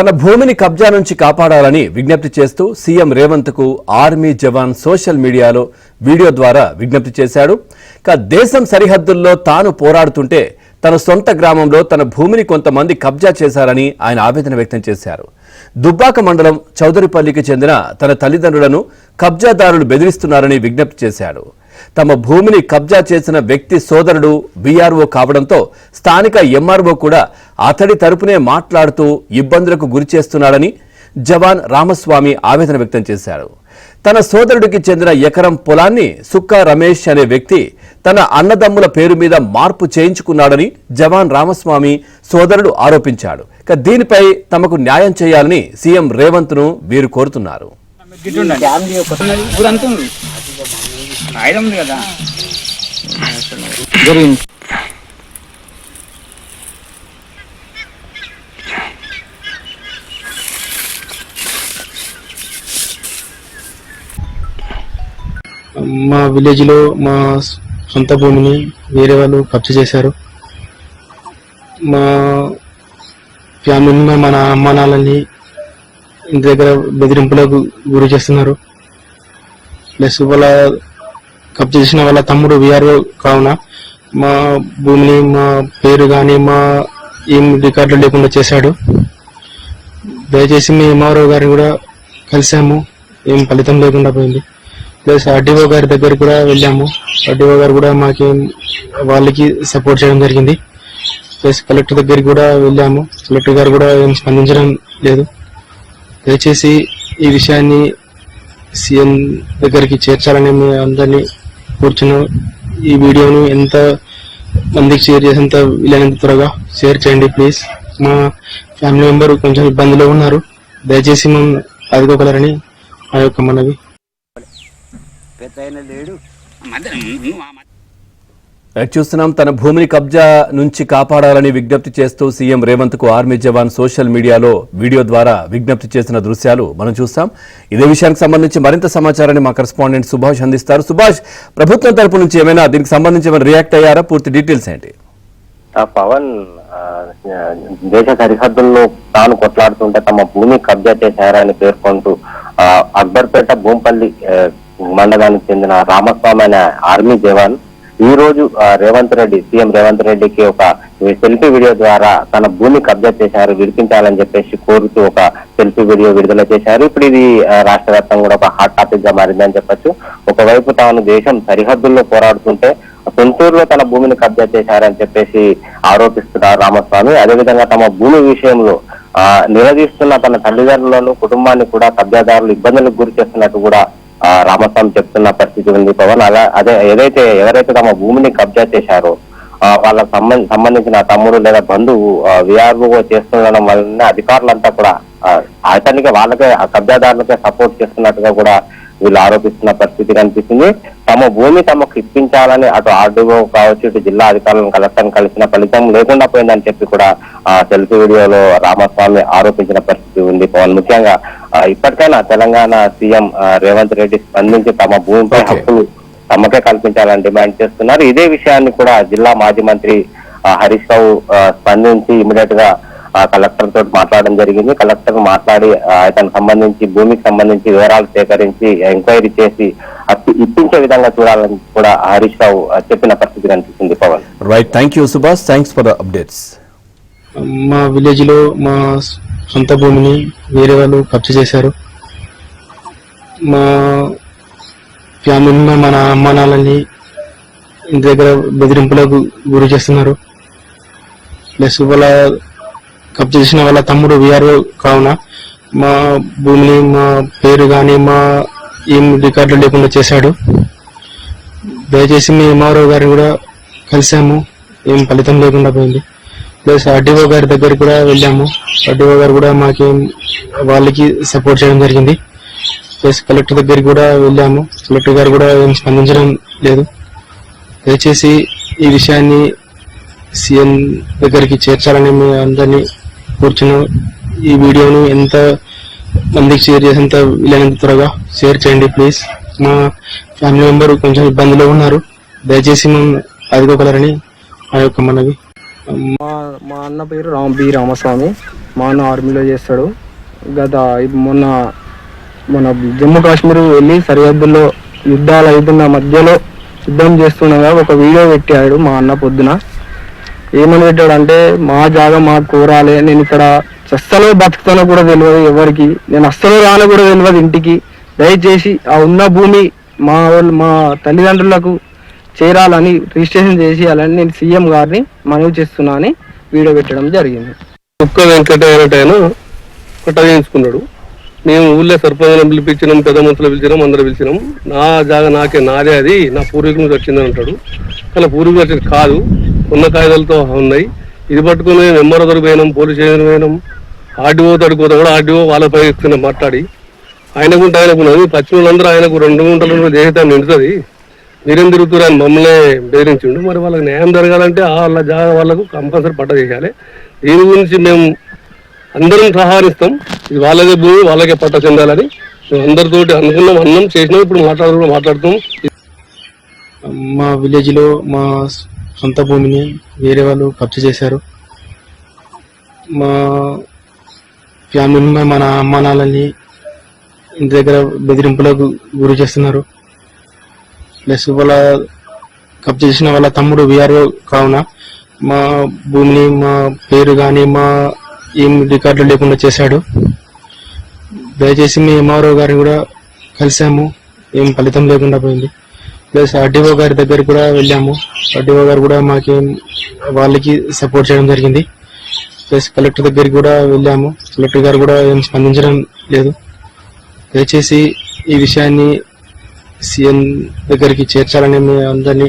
తన భూమిని కబ్జా నుంచి కాపాడాలని విజ్ఞప్తి చేస్తూ సీఎం రేవంత్ కు ఆర్మీ జవాన్ సోషల్ మీడియాలో వీడియో ద్వారా విజ్ఞప్తి చేశాడు. దేశం సరిహద్దుల్లో తాను పోరాడుతుంటే తన సొంత గ్రామంలో తన భూమిని కొంతమంది కబ్జా చేశారని ఆయన ఆవేదన వ్యక్తం చేశారు. దుబ్బాక మండలం చౌదరిపల్లికి చెందిన తన తల్లిదండ్రులను కబ్జాదారులు బెదిరిస్తున్నారని విజ్ఞప్తి చేశాడు. తమ భూమిని కబ్జా చేసిన వ్యక్తి సోదరుడు బీఆర్ఓ కావడంతో స్థానిక ఎంఆర్ఓ కూడా అతడి తరపునే మాట్లాడుతూ ఇబ్బందులకు గురి చేస్తున్నాడని జవాన్ రామస్వామి ఆవేదన వ్యక్తం చేశారు. తన సోదరుడికి చెందిన ఎకరం పొలాన్ని సుక్కా రమేష్ అనే వ్యక్తి తన అన్నదమ్ముల పేరు మీద మార్పు చేయించుకున్నాడని జవాన్ రామస్వామి సోదరుడు ఆరోపించాడు. దీనిపై తమకు న్యాయం చేయాలని సీఎం రేవంత్ ను వీరు కోరుతున్నారు. మా విలేజ్ లో మా సొంత భూమిని వేరే వాళ్ళు కబ్జా చేశారు. మా ఫ్యామిలీ మన అమ్మానాలని ఇంటి దగ్గర బెదిరింపులకు గురి చేస్తున్నారు. ప్లస్ వాళ్ళ కబ్జా చేసిన వాళ్ళ తమ్ముడు వీఆర్ఓ కావున మా భూమిని మా పేరు కానీ మా ఏం రికార్డులు లేకుండా చేశాడు. దయచేసి మీ ఎంఆర్ఓ గారిని కూడా కలిసాము, ఏం ఫలితం లేకుండా పోయింది. ప్లస్ ఆర్డీఓ గారి దగ్గర కూడా వెళ్ళాము, ఆర్డీఓ గారు కూడా మాకేం వాళ్ళకి సపోర్ట్ చేయడం జరిగింది. ప్లస్ కలెక్టర్ దగ్గరికి కూడా వెళ్ళాము, కలెక్టర్ గారు కూడా ఏం స్పందించడం లేదు. దయచేసి ఈ విషయాన్ని సీఎం దగ్గరికి చేర్చాలని మీ అందరినీ కూర్చున్నాం. ఈ వీడియోని ఎంత మందికి షేర్ చేసేంత వీలైనంత త్వరగా షేర్ చేయండి ప్లీజ్. మా ఫ్యామిలీ మెంబర్ కొంచెం ఇబ్బందిలో ఉన్నారు, దయచేసి మనం ఆదుకోగలరని ఆ యొక్క మనవి. చూస్తున్నాం. తన భూమిని కబ్జా నుంచి కాపాడాలని విజ్ఞప్తి చేస్తూ సీఎం రేవంత్ కు ఆర్మీ జవాన్ సోషల్ మీడియాలో వీడియో ద్వారా విజ్ఞప్తి చేసిన దృశ్యాలు మనం చూస్తాం. ఇదే విషయానికి సంబంధించి మరింత సమాచారాన్ని మా కరెస్పాండెంట్ సుభాష్ అందిస్తారు. సుభాష్, ప్రభుత్వం తరపు నుంచి ఏమైనా దీనికి సంబంధించి రియాక్ట్ అయ్యారా? పూర్తి డీటెయిల్స్ ఏంటి? పవన్ దేశ సరిహద్దుల్లో తాను కొట్లాడుతుంటే తమ భూమి కబ్జా చేశారని పేర్కొంటూ అక్బర్పేట భూంపల్లి మండలానికి చెందిన రామస్వామి అనే ఆర్మీ జవాన్ ఈ రోజు సీఎం రేవంత్ రెడ్డికి ఒక సెల్ఫీ వీడియో ద్వారా తన భూమి కబ్జా చేశారు, విడిపించాలని చెప్పేసి కోరుతూ ఒక సెల్ఫీ వీడియో విడుదల చేశారు. ఇప్పుడు ఇది రాష్ట్ర వ్యాప్తంగా కూడా ఒక హాట్ టాపిక్ గా మారిందని చెప్పొచ్చు. ఒకవైపు తాను దేశం సరిహద్దుల్లో పోరాడుతుంటే సొంతూరులో తన భూమిని కబ్జా చేశారని చెప్పేసి ఆరోపిస్తున్నారు రామస్వామి. అదేవిధంగా తమ భూమి విషయంలో నిలదీస్తున్న తన తల్లిదండ్రులను కుటుంబాన్ని కూడా కబ్జాదారులు ఇబ్బందులకు గురి చేస్తున్నట్టు కూడా రామస్వామి చెప్తున్న పరిస్థితి ఉంది పవన్. ఎవరైతే తమ భూమిని కబ్జా చేశారో వాళ్ళకు సంబంధించిన తమ్ముడు లేదా బంధువు విఆర్ఓ చేస్తుండడం వల్ల అధికారులంతా కూడా అతనికి వాళ్ళకే కబ్జాదారులకే సపోర్ట్ చేస్తున్నట్టుగా కూడా వీళ్ళు ఆరోపిస్తున్న పరిస్థితి కనిపిస్తుంది. తమ భూమి తమకు ఇప్పించాలని అటు ఆర్డీఓ కావచ్చు, ఇటు జిల్లా అధికారులను కలెక్టర్ని కలిసిన ఫలితం లేకుండా పోయిందని చెప్పి కూడా సెల్ఫీ వీడియోలో రామస్వామి ఆరోపించిన పరిస్థితి ఉంది పవన్. ముఖ్యంగా ఇప్పటికైనా తెలంగాణ సీఎం రేవంత్ రెడ్డి స్పందించి తమ భూమిపై హక్కులు తమకే కల్పించాలని డిమాండ్ చేస్తున్నారు. ఇదే విషయాన్ని కూడా జిల్లా మాజీ మంత్రి హరీష్ రావు స్పందించి ఇమీడియట్ గా కలెక్టర్ తోటి మాట్లాడడం జరిగింది. కలెక్టర్ మాట్లాడి అతనికి సంబంధించి భూమికి సంబంధించి వివరాలు సేకరించి ఎంక్వైరీ చేసి ఇప్పించే విధంగా చూడాలని కూడా హరీష్ రావు చెప్పిన పరిస్థితి కనిపిస్తుంది Pavan. Right, thank you Subhash, thanks for the updates. మా విలేజ్ లో మా సొంత భూమిని వేరే వాళ్ళు కబ్జా చేశారు. మా ఫ్యామిలీ మన అమ్మానాలని ఇంటి దగ్గర బెదిరింపులకు గురి చేస్తున్నారు. ప్లస్ వాళ్ళ కబ్జా చేసిన వాళ్ళ తమ్ముడు వీఆర్ఓ కావున మా భూమిని మా పేరు కానీ మా ఏం రికార్డులు లేకుండా చేశాడు. దయచేసి మీ ఎంఆర్ఓ గారిని కూడా కలిసాము, ఏం ఫలితం లేకుండా పోయింది. ప్లస్ ఆర్డీఓ గారి దగ్గర కూడా వెళ్ళాము, ఆర్డీఓ గారు కూడా మాకేం వాళ్ళకి సపోర్ట్ చేయడం జరిగింది. ప్లస్ కలెక్టర్ దగ్గరికి కూడా వెళ్ళాము, కలెక్టర్ గారు కూడా ఏం స్పందించడం లేదు. దయచేసి ఈ విషయాన్ని సీఎం దగ్గరికి చేర్చాలని మీ అందరినీ కూర్చున్నాం. ఈ వీడియోని ఎంత మందికి షేర్ చేసేంత వీలైనంత త్వరగా షేర్ చేయండి ప్లీజ్. మా ఫ్యామిలీ మెంబర్ కొంచెం ఇబ్బందిలో ఉన్నారు, దయచేసి మనం ఆదుకోగలరని ఆ యొక్క మనవి. మా అన్న పేరు రామస్వామి. మా అన్న ఆర్మీలో చేస్తాడు. మొన్న జమ్మూ కాశ్మీర్ వెళ్ళి సరిహద్దుల్లో యుద్ధాలు అవుతున్న మధ్యలో యుద్ధం చేస్తుండగా ఒక వీడియో పెట్టాడు మా అన్న పొద్దున. ఏమని పెట్టాడు అంటే, మా జాగా మాకు కోరాలి, నేను ఇక్కడ చస్తలో బతుకుతానో కూడా తెలియదు ఎవరికి, నేను అస్సలు రాను కూడా తెలియదు ఇంటికి, దయచేసి ఆ ఉన్న భూమి మా తల్లిదండ్రులకు చేరాలని రిజిస్ట్రేషన్ చేసేయాలని నేను సీఎం గారిని మనవి చేస్తున్నా అని వీడియో పెట్టడం జరిగింది. కుక్క వెంకటయ్యనటైనా పట్ట చేయించుకున్నాడు. మేము ఊళ్ళో సర్పంచ్ పిలిపించినాం, పెద్ద మనుషులు పిలిచినాం, అందరూ పిలిచినాం. నా జాగా నాదే, అది నా పూర్వీకుల నుంచి వచ్చిందని అంటాడు. కానీ పూర్వీకులు వచ్చేది కాదు, ఉన్న కాగితాలతో ఉన్నాయి. ఇది పట్టుకుని ఎంఆర్ఓ దగ్గర పోయినాం, పోలీస్ స్టేషన్ పోయినాం, ఆర్డీఓ తడుకోతా కూడా ఆర్డీఓ వాళ్ళపై మాట్లాడి ఆయనకున్నది పశ్చిమ అందరూ ఆయనకు 2 గుంటలు దేహతాన్ని నిండుతుంది, మీరేం తిరుగుతారు అని మమ్మల్ని బెదిరించిండు. మరి వాళ్ళకి న్యాయం జరగాలంటే వాళ్ళ జాగా వాళ్ళకు కంపల్సరీ పట్ట చేయాలి. దీని గురించి మేము అందరం సహకరిస్తాం. ఇది వాళ్ళకే భూమి, వాళ్ళకే పట్ట చెందాలని మేము అందరితోటి అనుకున్నాం, అన్నం చేసినాం. ఇప్పుడు మాట్లాడుతాం. మా విలేజ్ లో మా సొంత భూమిని వేరే వాళ్ళు కబ్జా చేశారు. మా ఫ్యామిలీ మన అమ్మానాలని ఇంటి దగ్గర బెదిరింపులకు గురి చేస్తున్నారు. ప్లస్ వాళ్ళ కబ్జా చేసిన వాళ్ళ తమ్ముడు విఆర్ఓ కావున మా భూమిని, మా పేరు కానీ మా ఏం రికార్డులు లేకుండా చేశాడు. దయచేసి మీ ఎంఆర్ఓ గారిని కూడా కలిసాము, ఏం ఫలితం లేకుండా పోయింది. ప్లస్ ఆర్డీఓ గారి దగ్గర కూడా వెళ్ళాము, ఆర్డీఓ గారు కూడా వాళ్ళకి సపోర్ట్ చేయడం జరిగింది. ప్లస్ కలెక్టర్ దగ్గరికి కూడా వెళ్ళాము, కలెక్టర్ గారు కూడా ఏం స్పందించడం లేదు. దయచేసి ఈ విషయాన్ని సీఎం దగ్గరికి చేర్చాలని మీ అందరినీ